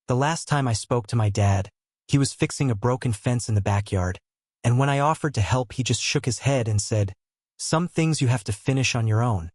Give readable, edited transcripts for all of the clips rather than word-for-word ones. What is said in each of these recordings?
The last time I spoke to my dad, he was fixing a broken fence in the backyard, and when I offered to help, he just shook his head and said, "Some things you have to finish on your own."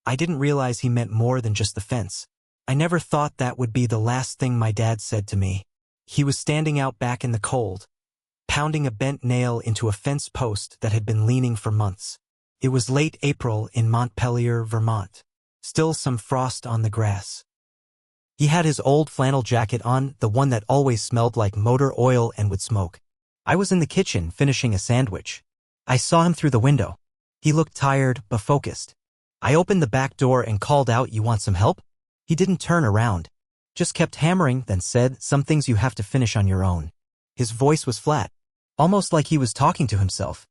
I didn't realize he meant more than just the fence. I never thought that would be the last thing my dad said to me. He was standing out back in the cold, pounding a bent nail into a fence post that had been leaning for months. It was late April in Montpelier, Vermont. Still some frost on the grass. He had his old flannel jacket on, the one that always smelled like motor oil and would smoke. I was in the kitchen finishing a sandwich. I saw him through the window. He looked tired but focused. I opened the back door and called out, "You want some help?" He didn't turn around, just kept hammering, then said, "Some things you have to finish on your own." His voice was flat, almost like he was talking to himself.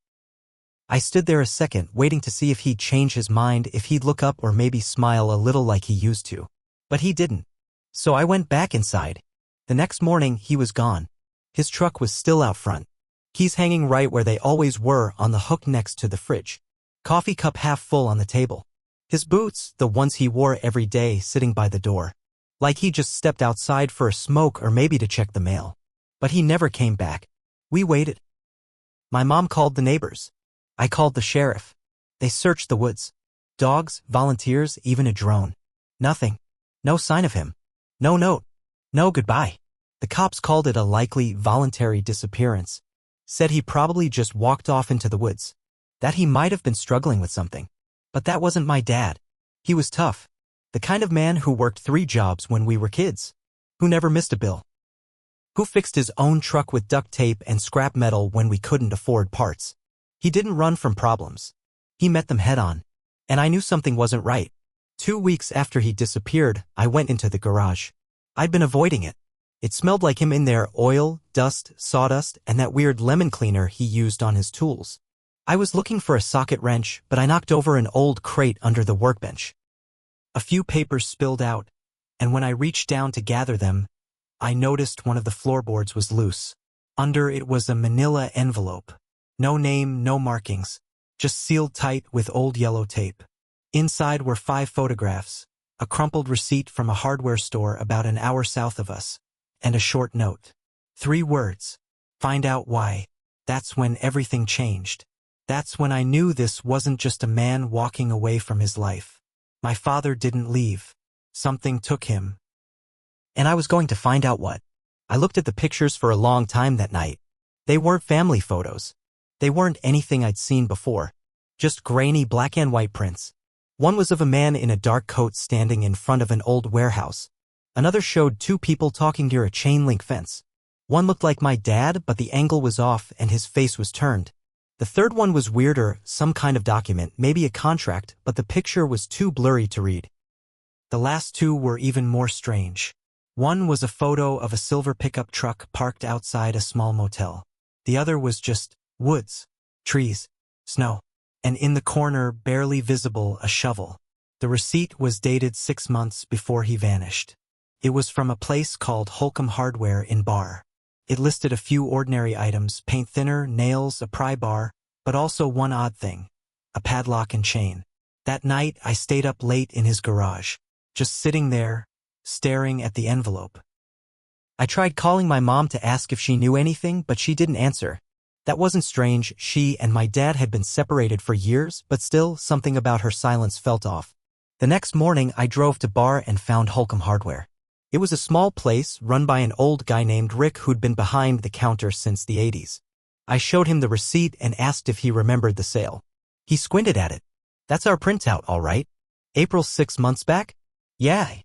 I stood there a second, waiting to see if he'd change his mind, if he'd look up or maybe smile a little like he used to. But he didn't. So I went back inside. The next morning, he was gone. His truck was still out front. Keys hanging right where they always were, on the hook next to the fridge. Coffee cup half full on the table. His boots, the ones he wore every day, sitting by the door. Like he just stepped outside for a smoke or maybe to check the mail. But he never came back. We waited. My mom called the neighbors. I called the sheriff. They searched the woods. Dogs, volunteers, even a drone. Nothing. No sign of him. No note. No goodbye. The cops called it a likely voluntary disappearance. Said he probably just walked off into the woods. That he might have been struggling with something. But that wasn't my dad. He was tough. The kind of man who worked 3 jobs when we were kids. Who never missed a bill. Who fixed his own truck with duct tape and scrap metal when we couldn't afford parts. He didn't run from problems. He met them head on. And I knew something wasn't right. 2 weeks after he disappeared, I went into the garage. I'd been avoiding it. It smelled like him in there, oil, dust, sawdust, and that weird lemon cleaner he used on his tools. I was looking for a socket wrench, but I knocked over an old crate under the workbench. A few papers spilled out, and when I reached down to gather them, I noticed one of the floorboards was loose. Under it was a manila envelope. No name, no markings, just sealed tight with old yellow tape. Inside were 5 photographs, a crumpled receipt from a hardware store about an hour south of us, and a short note. 3 words. Find out why. That's when everything changed. That's when I knew this wasn't just a man walking away from his life. My father didn't leave. Something took him. And I was going to find out what. I looked at the pictures for a long time that night. They weren't family photos. They weren't anything I'd seen before. Just grainy black and white prints. One was of a man in a dark coat standing in front of an old warehouse. Another showed 2 people talking near a chain-link fence. One looked like my dad, but the angle was off and his face was turned. The third one was weirder, some kind of document, maybe a contract, but the picture was too blurry to read. The last 2 were even more strange. One was a photo of a silver pickup truck parked outside a small motel. The other was just woods, trees, snow, and in the corner, barely visible, a shovel. The receipt was dated 6 months before he vanished. It was from a place called Holcomb Hardware in Bar. It listed a few ordinary items, paint thinner, nails, a pry bar, but also one odd thing, a padlock and chain. That night, I stayed up late in his garage, just sitting there, staring at the envelope. I tried calling my mom to ask if she knew anything, but she didn't answer. That wasn't strange. She and my dad had been separated for years, but still, something about her silence felt off. The next morning, I drove to Bar and found Holcomb Hardware. It was a small place run by an old guy named Rick who'd been behind the counter since the 80s. I showed him the receipt and asked if he remembered the sale. He squinted at it. "That's our printout, all right. April 6 months back? Yeah.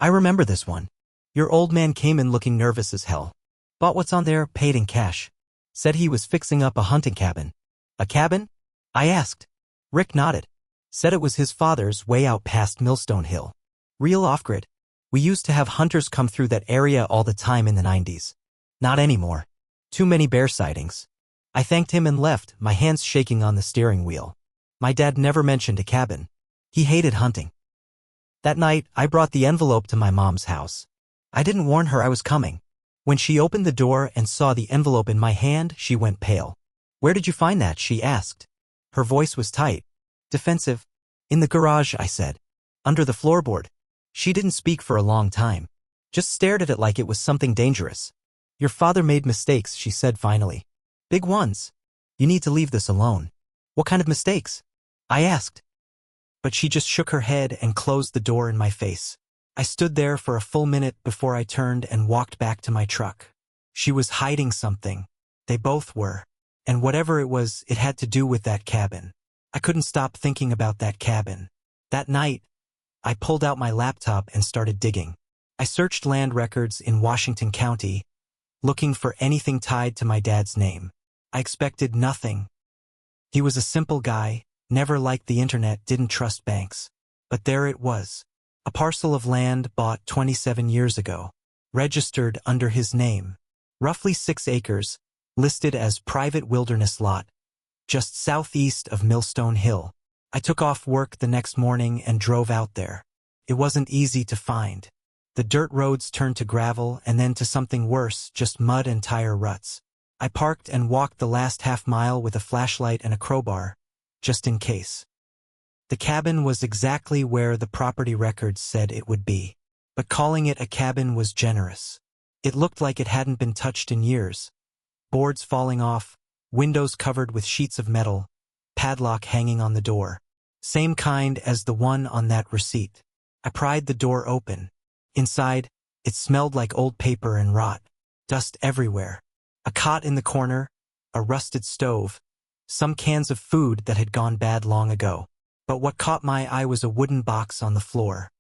I remember this one. Your old man came in looking nervous as hell. Bought what's on there, paid in cash. Said he was fixing up a hunting cabin." "A cabin?" I asked. Rick nodded. Said it was his father's way out past Millstone Hill. Real off-grid. We used to have hunters come through that area all the time in the 90s. Not anymore. Too many bear sightings. I thanked him and left, my hands shaking on the steering wheel. My dad never mentioned a cabin. He hated hunting. That night, I brought the envelope to my mom's house. I didn't warn her I was coming. When she opened the door and saw the envelope in my hand, she went pale. "Where did you find that?" she asked. Her voice was tight, defensive. "In the garage," I said. "Under the floorboard." She didn't speak for a long time. just stared at it like it was something dangerous. Your father made mistakes, she said finally. Big ones. You need to leave this alone. What kind of mistakes? I asked. But she just shook her head and closed the door in my face. I stood there for a full minute before I turned and walked back to my truck. She was hiding something. They both were. And whatever it was, it had to do with that cabin. I couldn't stop thinking about that cabin. That night, I pulled out my laptop and started digging. I searched land records in Washington County, looking for anything tied to my dad's name. I expected nothing. He was a simple guy, never liked the internet, didn't trust banks. But there it was. A parcel of land bought 27 years ago, registered under his name. Roughly 6 acres, listed as private wilderness lot, just southeast of Millstone Hill. I took off work the next morning and drove out there. It wasn't easy to find. The dirt roads turned to gravel and then to something worse, just mud and tire ruts. I parked and walked the last half mile with a flashlight and a crowbar, just in case. The cabin was exactly where the property records said it would be. But calling it a cabin was generous. It looked like it hadn't been touched in years. Boards falling off, windows covered with sheets of metal, padlock hanging on the door. Same kind as the one on that receipt. I pried the door open. Inside, it smelled like old paper and rot. Dust everywhere. A cot in the corner, a rusted stove, some cans of food that had gone bad long ago. But what caught my eye was a wooden box on the floor.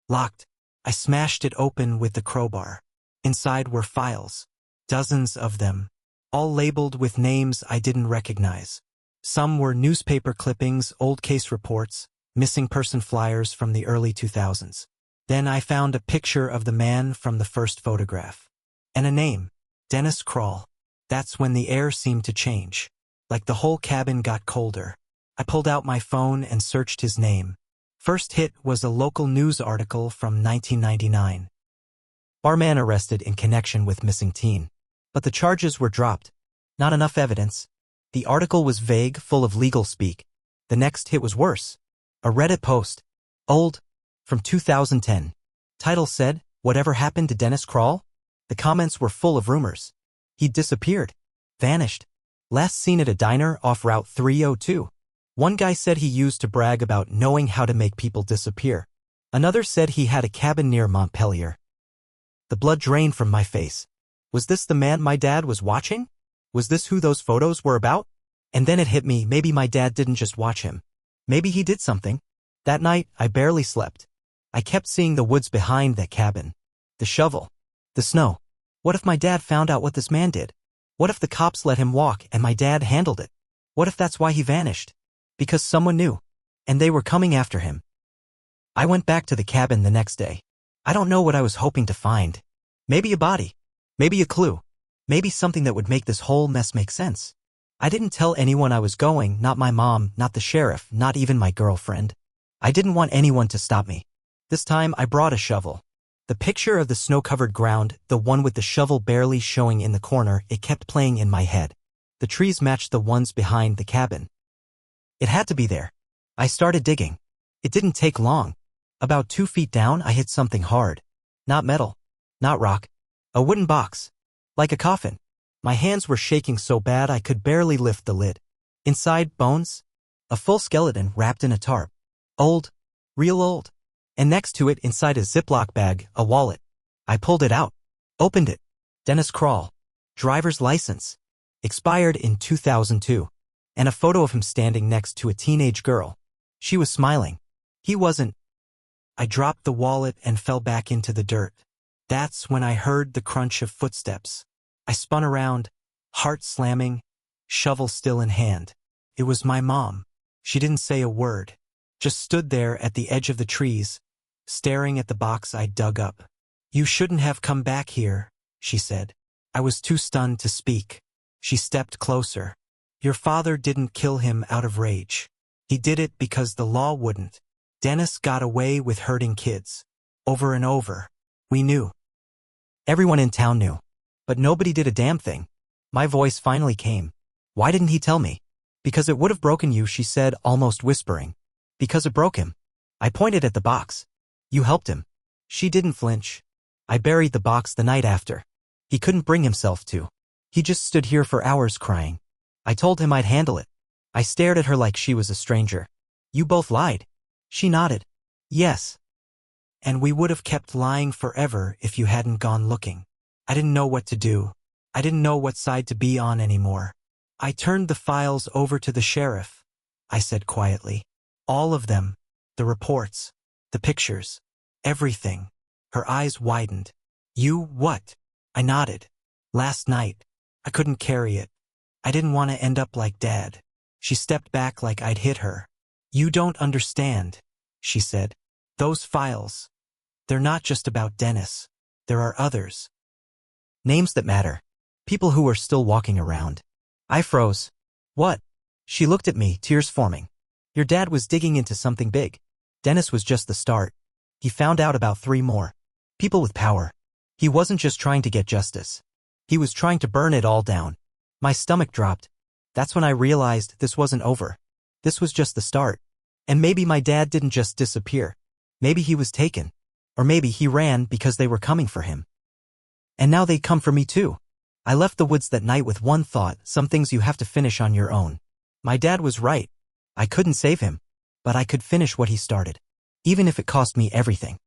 Locked. I smashed it open with the crowbar. Inside were files. Dozens of them. All labeled with names I didn't recognize. Some were newspaper clippings, old case reports, missing person flyers from the early 2000s. Then I found a picture of the man from the first photograph. And a name. Dennis Kroll. That's when the air seemed to change. Like the whole cabin got colder. I pulled out my phone and searched his name. First hit was a local news article from 1999. Barman arrested in connection with missing teen. But the charges were dropped. Not enough evidence. The article was vague, full of legal speak. The next hit was worse. A Reddit post. Old. From 2010. Title said, "Whatever happened to Dennis Kroll?" The comments were full of rumors. He'd disappeared. Vanished. Last seen at a diner off Route 302. One guy said he used to brag about knowing how to make people disappear. Another said he had a cabin near Montpelier. The blood drained from my face. Was this the man my dad was watching? Was this who those photos were about? And then it hit me, maybe my dad didn't just watch him. Maybe he did something. That night, I barely slept. I kept seeing the woods behind that cabin. The shovel. The snow. What if my dad found out what this man did? What if the cops let him walk and my dad handled it? What if that's why he vanished? Because someone knew. And they were coming after him. I went back to the cabin the next day. I don't know what I was hoping to find. Maybe a body. Maybe a clue. Maybe something that would make this whole mess make sense. I didn't tell anyone I was going, not my mom, not the sheriff, not even my girlfriend. I didn't want anyone to stop me. This time I brought a shovel. The picture of the snow-covered ground, the one with the shovel barely showing in the corner, it kept playing in my head. The trees matched the ones behind the cabin. It had to be there. I started digging. It didn't take long. About 2 feet down, I hit something hard. Not metal. Not rock. A wooden box. Like a coffin. My hands were shaking so bad I could barely lift the lid. Inside, bones. A full skeleton wrapped in a tarp. Old. Real old. And next to it, inside a Ziploc bag, a wallet. I pulled it out. Opened it. Dennis Kroll. Driver's license. Expired in 2002. And a photo of him standing next to a teenage girl. She was smiling. He wasn't. I dropped the wallet and fell back into the dirt. That's when I heard the crunch of footsteps. I spun around, heart slamming, shovel still in hand. It was my mom. She didn't say a word. Just stood there at the edge of the trees, staring at the box I dug up. "You shouldn't have come back here," she said. I was too stunned to speak. She stepped closer. "Your father didn't kill him out of rage. He did it because the law wouldn't. Dennis got away with hurting kids. Over and over. We knew. Everyone in town knew. But nobody did a damn thing." My voice finally came. "Why didn't he tell me?" "Because it would have broken you," she said, almost whispering. "Because it broke him." I pointed at the box. "You helped him." She didn't flinch. I buried the box the night after. He couldn't bring himself to. He just stood here for hours crying. I told him I'd handle it. I stared at her like she was a stranger. You both lied. She nodded. Yes. And we would have kept lying forever if you hadn't gone looking. I didn't know what to do. I didn't know what side to be on anymore. I turned the files over to the sheriff, I said quietly. All of them. The reports. The pictures. Everything. Her eyes widened. You what? I nodded. Last night. I couldn't carry it. I didn't want to end up like Dad. She stepped back like I'd hit her. You don't understand, she said. Those files. They're not just about Dennis. There are others. Names that matter. People who are still walking around. I froze. What? She looked at me, tears forming. Your dad was digging into something big. Dennis was just the start. He found out about 3 more. People with power. He wasn't just trying to get justice. He was trying to burn it all down. My stomach dropped. That's when I realized this wasn't over. This was just the start. And maybe my dad didn't just disappear. Maybe he was taken. Or maybe he ran because they were coming for him. And now they'd come for me too. I left the woods that night with one thought: some things you have to finish on your own. My dad was right. I couldn't save him. But I could finish what he started. Even if it cost me everything.